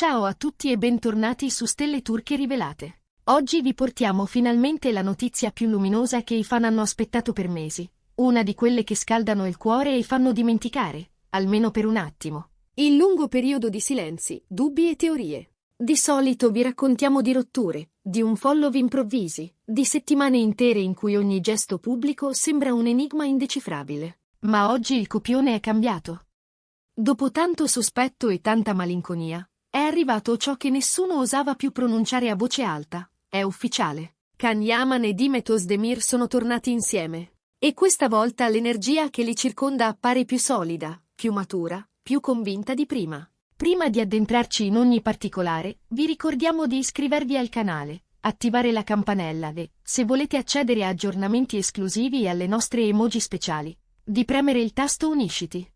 Ciao a tutti e bentornati su Stelle Turche Rivelate. Oggi vi portiamo finalmente la notizia più luminosa che i fan hanno aspettato per mesi, una di quelle che scaldano il cuore e fanno dimenticare, almeno per un attimo, il lungo periodo di silenzi, dubbi e teorie. Di solito vi raccontiamo di rotture, di un follow improvvisi, di settimane intere in cui ogni gesto pubblico sembra un enigma indecifrabile. Ma oggi il copione è cambiato. Dopo tanto sospetto e tanta malinconia, è arrivato ciò che nessuno osava più pronunciare a voce alta. È ufficiale. Can Yaman e Demet Özdemir sono tornati insieme. E questa volta l'energia che li circonda appare più solida, più matura, più convinta di prima. Prima di addentrarci in ogni particolare, vi ricordiamo di iscrivervi al canale, attivare la campanella e, se volete accedere a aggiornamenti esclusivi e alle nostre emoji speciali, di premere il tasto Unisciti.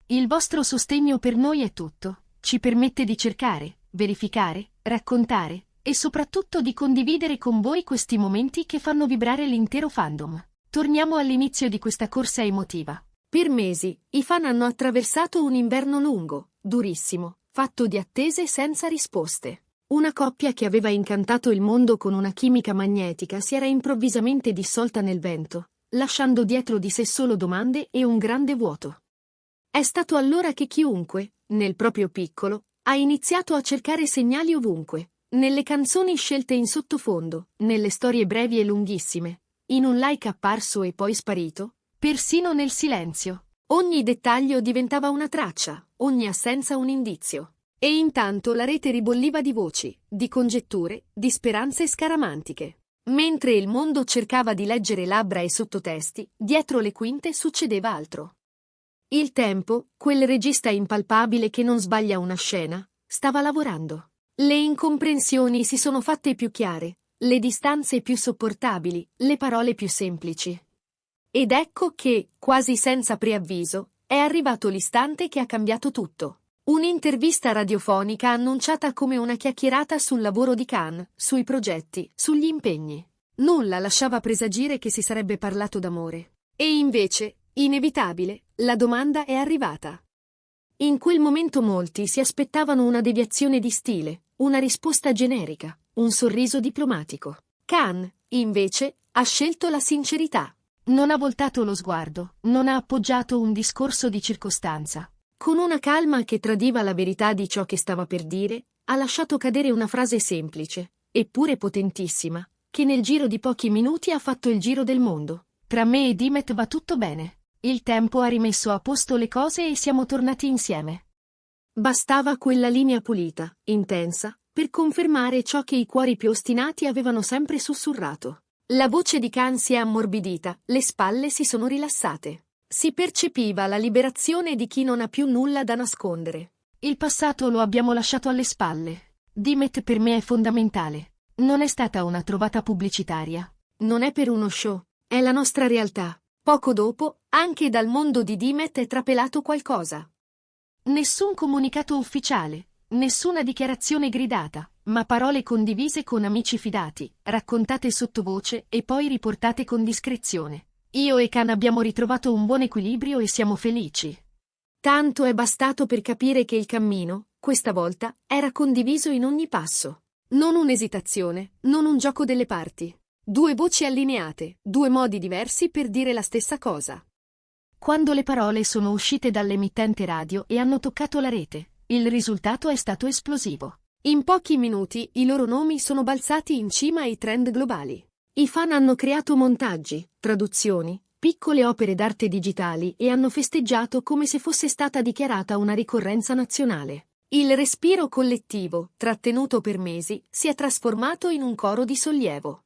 Il vostro sostegno per noi è tutto, ci permette di cercare, verificare, raccontare e soprattutto di condividere con voi questi momenti che fanno vibrare l'intero fandom. Torniamo all'inizio di questa corsa emotiva. Per mesi, i fan hanno attraversato un inverno lungo, durissimo, fatto di attese senza risposte. Una coppia che aveva incantato il mondo con una chimica magnetica si era improvvisamente dissolta nel vento, lasciando dietro di sé solo domande e un grande vuoto. È stato allora che chiunque, nel proprio piccolo, ha iniziato a cercare segnali ovunque, nelle canzoni scelte in sottofondo, nelle storie brevi e lunghissime, in un like apparso e poi sparito, persino nel silenzio. Ogni dettaglio diventava una traccia, ogni assenza un indizio. E intanto la rete ribolliva di voci, di congetture, di speranze scaramantiche. Mentre il mondo cercava di leggere labbra e sottotesti, dietro le quinte succedeva altro. Il tempo, quel regista impalpabile che non sbaglia una scena, stava lavorando. Le incomprensioni si sono fatte più chiare, le distanze più sopportabili, le parole più semplici. Ed ecco che, quasi senza preavviso, è arrivato l'istante che ha cambiato tutto. Un'intervista radiofonica annunciata come una chiacchierata sul lavoro di Can, sui progetti, sugli impegni. Nulla lasciava presagire che si sarebbe parlato d'amore. E invece, inevitabile, la domanda è arrivata. In quel momento molti si aspettavano una deviazione di stile, una risposta generica, un sorriso diplomatico. Can, invece, ha scelto la sincerità. Non ha voltato lo sguardo, non ha appoggiato un discorso di circostanza. Con una calma che tradiva la verità di ciò che stava per dire, ha lasciato cadere una frase semplice, eppure potentissima, che nel giro di pochi minuti ha fatto il giro del mondo. Tra me e Demet va tutto bene. Il tempo ha rimesso a posto le cose e siamo tornati insieme. Bastava quella linea pulita, intensa, per confermare ciò che i cuori più ostinati avevano sempre sussurrato. La voce di Can si è ammorbidita, le spalle si sono rilassate. Si percepiva la liberazione di chi non ha più nulla da nascondere. Il passato lo abbiamo lasciato alle spalle. Demet per me è fondamentale. Non è stata una trovata pubblicitaria. Non è per uno show. È la nostra realtà. Poco dopo, anche dal mondo di Demet è trapelato qualcosa. Nessun comunicato ufficiale, nessuna dichiarazione gridata, ma parole condivise con amici fidati, raccontate sottovoce e poi riportate con discrezione. Io e Can abbiamo ritrovato un buon equilibrio e siamo felici. Tanto è bastato per capire che il cammino, questa volta, era condiviso in ogni passo. Non un'esitazione, non un gioco delle parti. Due voci allineate, due modi diversi per dire la stessa cosa. Quando le parole sono uscite dall'emittente radio e hanno toccato la rete, il risultato è stato esplosivo. In pochi minuti i loro nomi sono balzati in cima ai trend globali. I fan hanno creato montaggi, traduzioni, piccole opere d'arte digitali e hanno festeggiato come se fosse stata dichiarata una ricorrenza nazionale. Il respiro collettivo, trattenuto per mesi, si è trasformato in un coro di sollievo.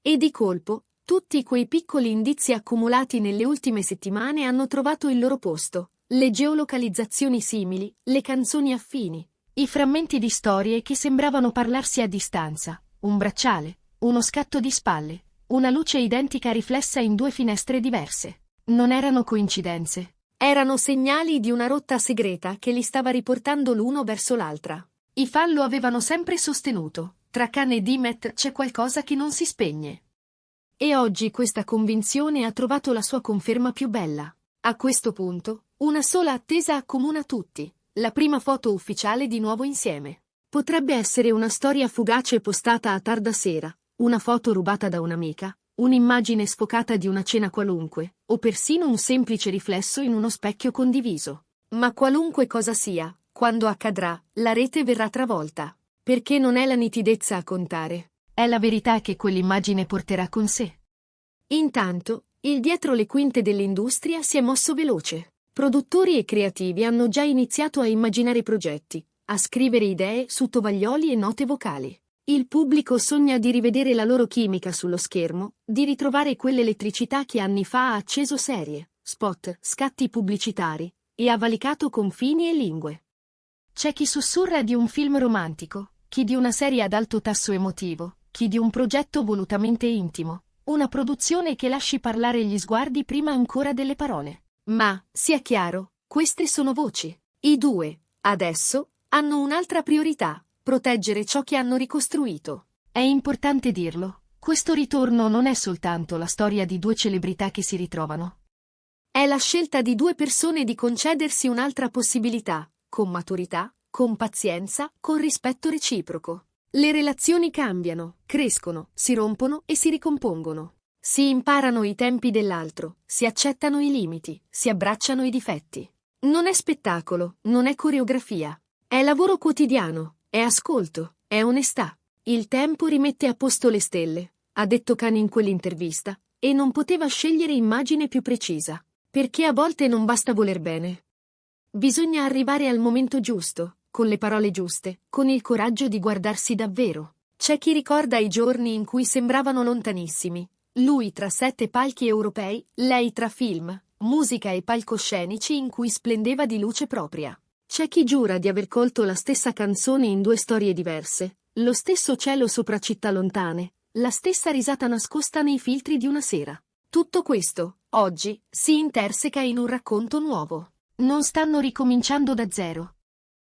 E di colpo, tutti quei piccoli indizi accumulati nelle ultime settimane hanno trovato il loro posto, le geolocalizzazioni simili, le canzoni affini, i frammenti di storie che sembravano parlarsi a distanza, un bracciale, uno scatto di spalle, una luce identica riflessa in due finestre diverse. Non erano coincidenze. Erano segnali di una rotta segreta che li stava riportando l'uno verso l'altra. I fan lo avevano sempre sostenuto. Tra Can e Demet c'è qualcosa che non si spegne. E oggi questa convinzione ha trovato la sua conferma più bella. A questo punto, una sola attesa accomuna tutti, la prima foto ufficiale di nuovo insieme. Potrebbe essere una storia fugace postata a tarda sera, una foto rubata da un'amica, un'immagine sfocata di una cena qualunque, o persino un semplice riflesso in uno specchio condiviso. Ma qualunque cosa sia, quando accadrà, la rete verrà travolta. Perché non è la nitidezza a contare, è la verità che quell'immagine porterà con sé. Intanto, il dietro le quinte dell'industria si è mosso veloce. Produttori e creativi hanno già iniziato a immaginare progetti, a scrivere idee su tovaglioli e note vocali. Il pubblico sogna di rivedere la loro chimica sullo schermo, di ritrovare quell'elettricità che anni fa ha acceso serie, spot, scatti pubblicitari, e ha valicato confini e lingue. C'è chi sussurra di un film romantico, chi di una serie ad alto tasso emotivo, chi di un progetto volutamente intimo, una produzione che lasci parlare gli sguardi prima ancora delle parole. Ma, sia chiaro, queste sono voci. I due, adesso, hanno un'altra priorità: proteggere ciò che hanno ricostruito. È importante dirlo, questo ritorno non è soltanto la storia di due celebrità che si ritrovano. È la scelta di due persone di concedersi un'altra possibilità, con maturità, con pazienza, con rispetto reciproco. Le relazioni cambiano, crescono, si rompono e si ricompongono. Si imparano i tempi dell'altro, si accettano i limiti, si abbracciano i difetti. Non è spettacolo, non è coreografia. È lavoro quotidiano, è ascolto, è onestà. Il tempo rimette a posto le stelle, ha detto Khan in quell'intervista, e non poteva scegliere immagine più precisa. Perché a volte non basta voler bene. Bisogna arrivare al momento giusto, con le parole giuste, con il coraggio di guardarsi davvero. C'è chi ricorda i giorni in cui sembravano lontanissimi. Lui tra 7 palchi europei, lei tra film, musica e palcoscenici in cui splendeva di luce propria. C'è chi giura di aver colto la stessa canzone in 2 storie diverse, lo stesso cielo sopra città lontane, la stessa risata nascosta nei filtri di una sera. Tutto questo, oggi, si interseca in un racconto nuovo. Non stanno ricominciando da zero.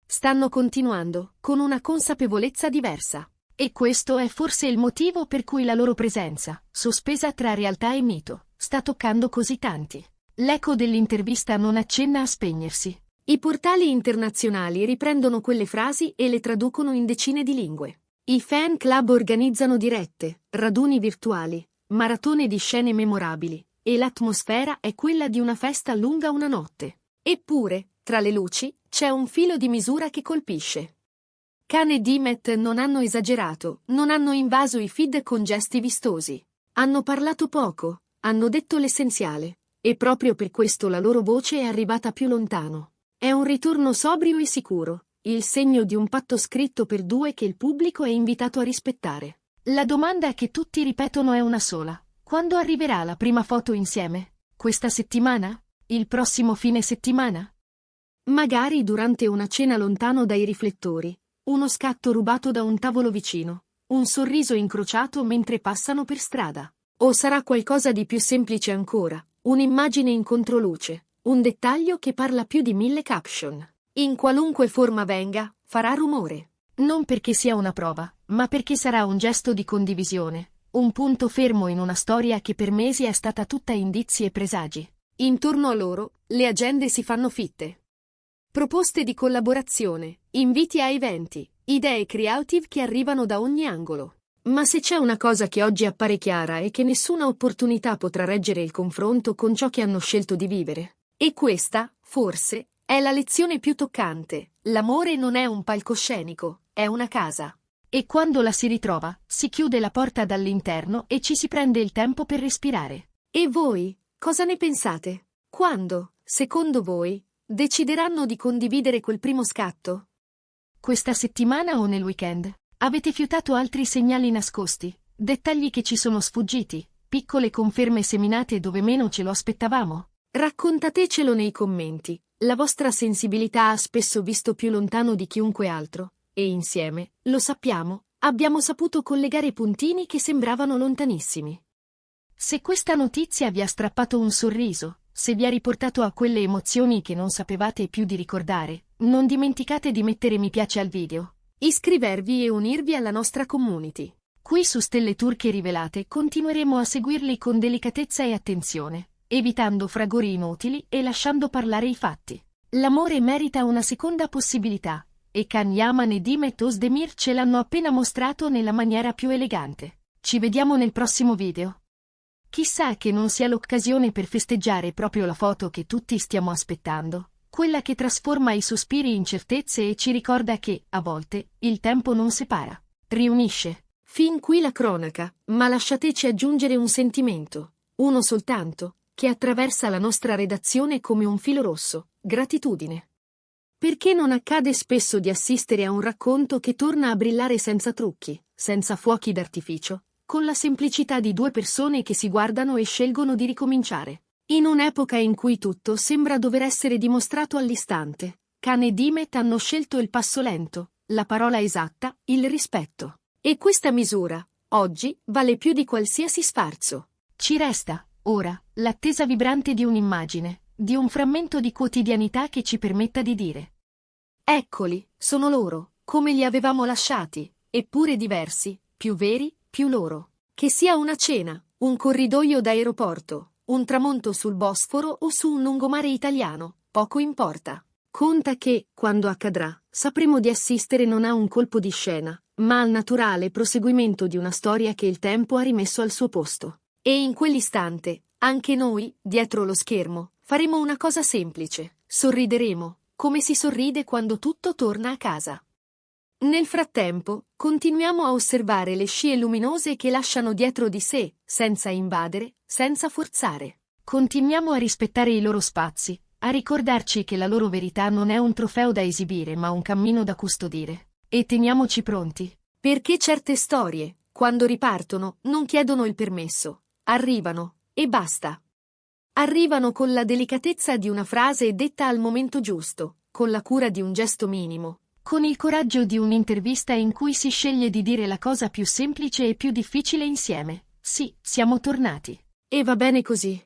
Stanno continuando, con una consapevolezza diversa. E questo è forse il motivo per cui la loro presenza, sospesa tra realtà e mito, sta toccando così tanti. L'eco dell'intervista non accenna a spegnersi. I portali internazionali riprendono quelle frasi e le traducono in decine di lingue. I fan club organizzano dirette, raduni virtuali, maratone di scene memorabili, e l'atmosfera è quella di una festa lunga una notte. Eppure, tra le luci, c'è un filo di misura che colpisce. Khan e Dimet non hanno esagerato, non hanno invaso i feed con gesti vistosi. Hanno parlato poco, hanno detto l'essenziale, e proprio per questo la loro voce è arrivata più lontano. È un ritorno sobrio e sicuro, il segno di un patto scritto per due che il pubblico è invitato a rispettare. La domanda che tutti ripetono è una sola. Quando arriverà la prima foto insieme? Questa settimana? Il prossimo fine settimana? Magari durante una cena lontano dai riflettori, uno scatto rubato da un tavolo vicino, un sorriso incrociato mentre passano per strada. O sarà qualcosa di più semplice ancora, un'immagine in controluce, un dettaglio che parla più di 1000 caption. In qualunque forma venga, farà rumore. Non perché sia una prova, ma perché sarà un gesto di condivisione, un punto fermo in una storia che per mesi è stata tutta indizi e presagi. Intorno a loro, le agende si fanno fitte. Proposte di collaborazione, inviti a eventi, idee creative che arrivano da ogni angolo. Ma se c'è una cosa che oggi appare chiara è che nessuna opportunità potrà reggere il confronto con ciò che hanno scelto di vivere. E questa, forse, è la lezione più toccante. L'amore non è un palcoscenico, è una casa. E quando la si ritrova, si chiude la porta dall'interno e ci si prende il tempo per respirare. E voi, cosa ne pensate? Quando, secondo voi, decideranno di condividere quel primo scatto? Questa settimana o nel weekend? Avete fiutato altri segnali nascosti, dettagli che ci sono sfuggiti, piccole conferme seminate dove meno ce lo aspettavamo? Raccontatecelo nei commenti. La vostra sensibilità ha spesso visto più lontano di chiunque altro, e insieme, lo sappiamo, abbiamo saputo collegare puntini che sembravano lontanissimi. Se questa notizia vi ha strappato un sorriso, se vi ha riportato a quelle emozioni che non sapevate più di ricordare, non dimenticate di mettere mi piace al video, iscrivervi e unirvi alla nostra community. Qui su Stelle Turche Rivelate continueremo a seguirli con delicatezza e attenzione, evitando fragori inutili e lasciando parlare i fatti. L'amore merita una seconda possibilità, e Can Yaman e Dimet Özdemir ce l'hanno appena mostrato nella maniera più elegante. Ci vediamo nel prossimo video. Chissà che non sia l'occasione per festeggiare proprio la foto che tutti stiamo aspettando, quella che trasforma i sospiri in certezze e ci ricorda che, a volte, il tempo non separa, riunisce. Fin qui la cronaca, ma lasciateci aggiungere un sentimento, uno soltanto, che attraversa la nostra redazione come un filo rosso: gratitudine. Perché non accade spesso di assistere a un racconto che torna a brillare senza trucchi, senza fuochi d'artificio, con la semplicità di due persone che si guardano e scelgono di ricominciare. In un'epoca in cui tutto sembra dover essere dimostrato all'istante, Can e Dimet hanno scelto il passo lento, la parola esatta, il rispetto. E questa misura, oggi, vale più di qualsiasi sfarzo. Ci resta, ora, l'attesa vibrante di un'immagine, di un frammento di quotidianità che ci permetta di dire: eccoli, sono loro, come li avevamo lasciati, eppure diversi, più veri, più loro. Che sia una cena, un corridoio d'aeroporto, un tramonto sul Bosforo o su un lungomare italiano, poco importa. Conta che, quando accadrà, sapremo di assistere non a un colpo di scena, ma al naturale proseguimento di una storia che il tempo ha rimesso al suo posto. E in quell'istante, anche noi, dietro lo schermo, faremo una cosa semplice: sorrideremo, come si sorride quando tutto torna a casa. Nel frattempo, continuiamo a osservare le scie luminose che lasciano dietro di sé, senza invadere, senza forzare. Continuiamo a rispettare i loro spazi, a ricordarci che la loro verità non è un trofeo da esibire ma un cammino da custodire. E teniamoci pronti, perché certe storie, quando ripartono, non chiedono il permesso, arrivano, e basta. Arrivano con la delicatezza di una frase detta al momento giusto, con la cura di un gesto minimo, con il coraggio di un'intervista in cui si sceglie di dire la cosa più semplice e più difficile insieme: sì, siamo tornati. E va bene così.